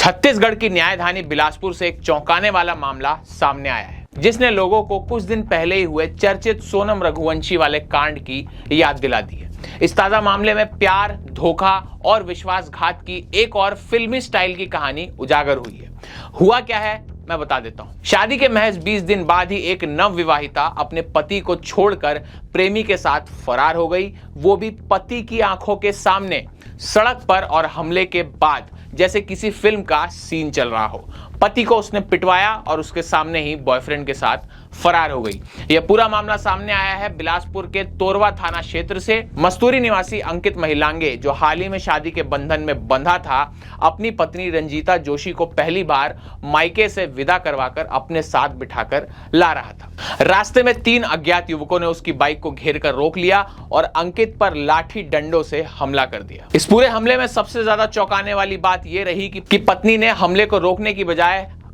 छत्तीसगढ़ की न्यायधानी बिलासपुर से एक चौंकाने वाला मामला सामने आया है, जिसने लोगों को कुछ दिन पहले ही हुए चर्चित सोनम रघुवंशी वाले कांड की याद दिला दी है। इस ताजा मामले में प्यार, धोखा और विश्वासघात की एक और फिल्मी स्टाइल की कहानी उजागर हुई है। हुआ क्या है मैं बता देता हूं। शादी के महज 20 दिन बाद ही एक नवविवाहिता अपने पति को छोड़कर प्रेमी के साथ फरार हो गई, वो भी पति की आंखों के सामने, सड़क पर, और हमले के बाद जैसे किसी फिल्म का सीन चल रहा हो। पति को उसने पिटवाया और उसके सामने ही बॉयफ्रेंड के साथ फरार हो गई। यह पूरा मामला सामने आया है बिलासपुर के तोरवा थाना क्षेत्र से। मस्तूरी निवासी अंकित महिलांगे, जो हाल ही में शादी के बंधन में बंधा था, अपनी पत्नी रंजीता जोशी को पहली बार मायके से विदा करवाकर अपने साथ बिठाकर ला रहा था। रास्ते में 3 अज्ञात युवकों ने उसकी बाइक को घेर कर रोक लिया और अंकित पर लाठी डंडों से हमला कर दिया। इस पूरे हमले में सबसे ज्यादा चौंकाने वाली बात यह रही कि पत्नी ने हमले को रोकने की बजाय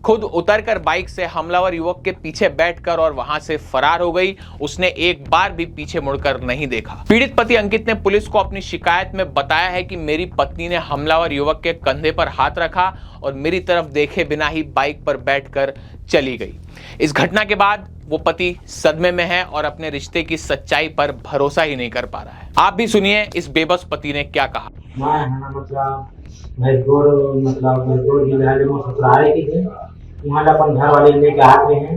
खुद उतरकर बाइक से हमलावर युवक के पीछे बैठकर और वहां से फरार हो गई। उसने एक बार भी पीछे मुड़कर नहीं देखा। पीड़ित पति अंकित ने पुलिस को अपनी शिकायत में बताया है कि मेरी पत्नी ने हमलावर युवक के कंधे पर हाथ रखा और मेरी तरफ देखे बिना ही बाइक पर बैठकर चली गई। इस घटना के बाद वो पति सदमे में है और अपने रिश्ते की सच्चाई पर भरोसा ही नहीं कर पा रहा है। आप भी सुनिए इस बेबस पति ने क्या कहा। वहाँ अपन घर वाले लेके आते हैं।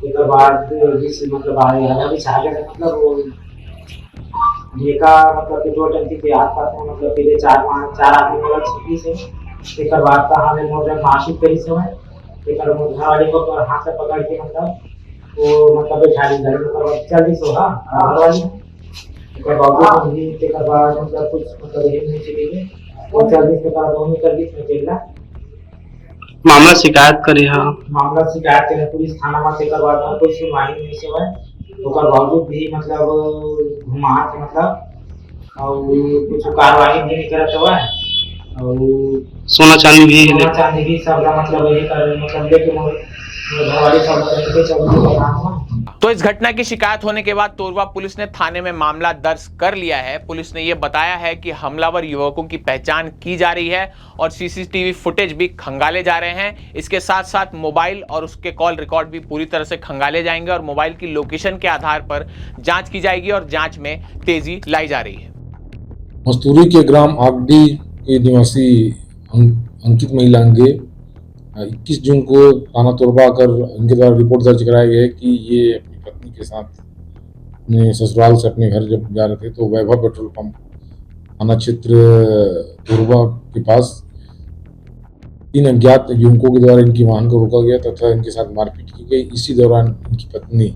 एक बाद जिस मतलब आगे भी चाहे मतलब वो मतलब 2 टंकी के आसपास में मतलब पहले 4 आदमी वाला छुट्टी से एक बाद का हमें मोटर मासिक करी समय एक घर वाले को हाथ से पकड़ के मतलब वो मतलब बैठा दी घर में चल दी सो। हाँ घर वाली एक बाबू भी एक बाद मतलब कुछ मतलब ये नहीं चली गई और 40 के बाद दोनों कर दी में चला मामला शिकायत करी है। मामला शिकायत के पुलिस थाना में से करवाता कोई सुनवाई नहीं से है। ओकर बावजूद भी मतलब घुमा के मतलब और कुछ कार्रवाई नहीं करत हुआ है और सोना चांदी भी सब मतलब यही कर मतलब लेके घरवाले सब के चल। तो इस घटना की शिकायत होने के बाद तोरवा पुलिस ने थाने में मामला दर्ज कर लिया है। पुलिस ने यह बताया है कि हमलावर युवकों की पहचान की जा रही है और सीसीटीवी फुटेज भी खंगाले जा रहे हैं। इसके साथ साथ मोबाइल और उसके कॉल रिकॉर्ड भी पूरी तरह से खंगाले जाएंगे और मोबाइल की लोकेशन के आधार पर जांच की जाएगी और जांच में तेजी लाई जा रही है। मस्तूरी के ग्राम आगडी के निवासी अंकित महिलांगे 21 जून को थाना तोरवा कर इनके द्वारा रिपोर्ट दर्ज कराया गया है कि ये अपनी पत्नी के साथ अपने ससुराल से अपने घर जब जा रहे थे तो वैभव पेट्रोल पंप थाना क्षेत्र तोरवा के पास 3 अज्ञात युवकों के द्वारा इनकी वाहन को रोका गया तथा इनके साथ मारपीट की गई। इसी दौरान इनकी पत्नी,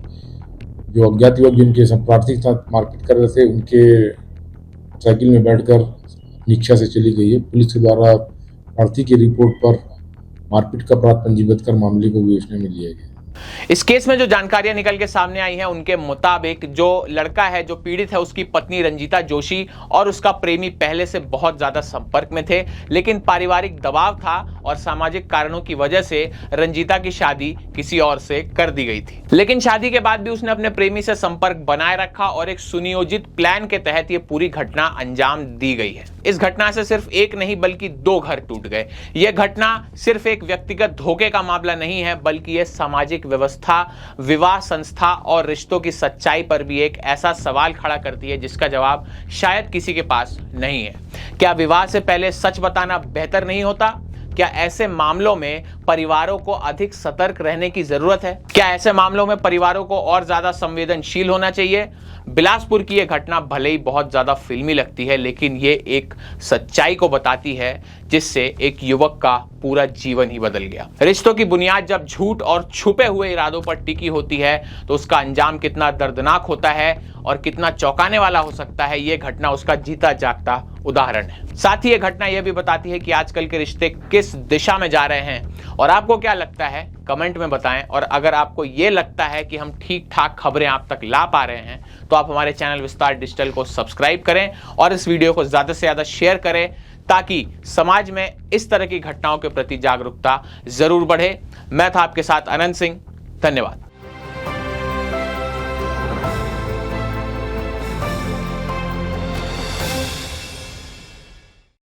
जो अज्ञात युवक जिनके प्रार्थी के साथ मारपीट कर रहे थे, उनके साइकिल में बैठकर रिक्शा से चली गई है। पुलिस के द्वारा प्रार्थी की रिपोर्ट पर मारपीट का अपराध पंजीबद्ध कर मामले को विवेचना में लिया गया। इस केस में जो जानकारियां निकल के सामने आई हैं उनके मुताबिक जो लड़का है, जो पीड़ित है, उसकी पत्नी रंजीता जोशी और उसका प्रेमी पहले से बहुत ज्यादा संपर्क में थे, लेकिन पारिवारिक दबाव था और सामाजिक कारणों की वजह से रंजीता की शादी किसी और से कर दी गई थी। लेकिन शादी के बाद भी उसने अपने प्रेमी से संपर्क बनाए रखा और एक सुनियोजित प्लान के तहत यह पूरी घटना अंजाम दी गई है। इस घटना से सिर्फ एक नहीं बल्कि 2 घर टूट गए। यह घटना सिर्फ एक व्यक्तिगत धोखे का मामला नहीं है, बल्कि यह सामाजिक व्यवस्था, विवाह संस्था और रिश्तों की सच्चाई पर भी एक ऐसा सवाल खड़ा करती है जिसका जवाब शायद किसी के पास नहीं है। क्या विवाह से पहले सच बताना बेहतर नहीं होता? क्या ऐसे मामलों में परिवारों को अधिक सतर्क रहने की जरूरत है? क्या ऐसे मामलों में परिवारों को और ज्यादा संवेदनशील होना चाहिए? बिलासपुर की यह घटना भले ही बहुत ज्यादा फिल्मी लगती है, लेकिन ये एक सच्चाई को बताती है जिससे एक युवक का पूरा जीवन ही बदल गया। रिश्तों की बुनियाद जब झूठ और छुपे हुए इरादों पर टिकी होती है तो उसका अंजाम कितना दर्दनाक होता है और कितना चौंकाने वाला हो सकता है, यह घटना उसका जीता जागता उदाहरण है। साथ ही यह घटना यह भी बताती है कि आजकल के रिश्ते किस दिशा में जा रहे हैं और आपको क्या लगता है कमेंट में बताएं। और अगर आपको यह लगता है कि हम ठीक ठाक खबरें आप तक ला पा रहे हैं तो आप हमारे चैनल विस्तार डिजिटल को सब्सक्राइब करें और इस वीडियो को ज्यादा से ज्यादा शेयर करें ताकि समाज में इस तरह की घटनाओं के प्रति जागरूकता जरूर बढ़े। मैं था आपके साथ अनंत सिंह। धन्यवाद।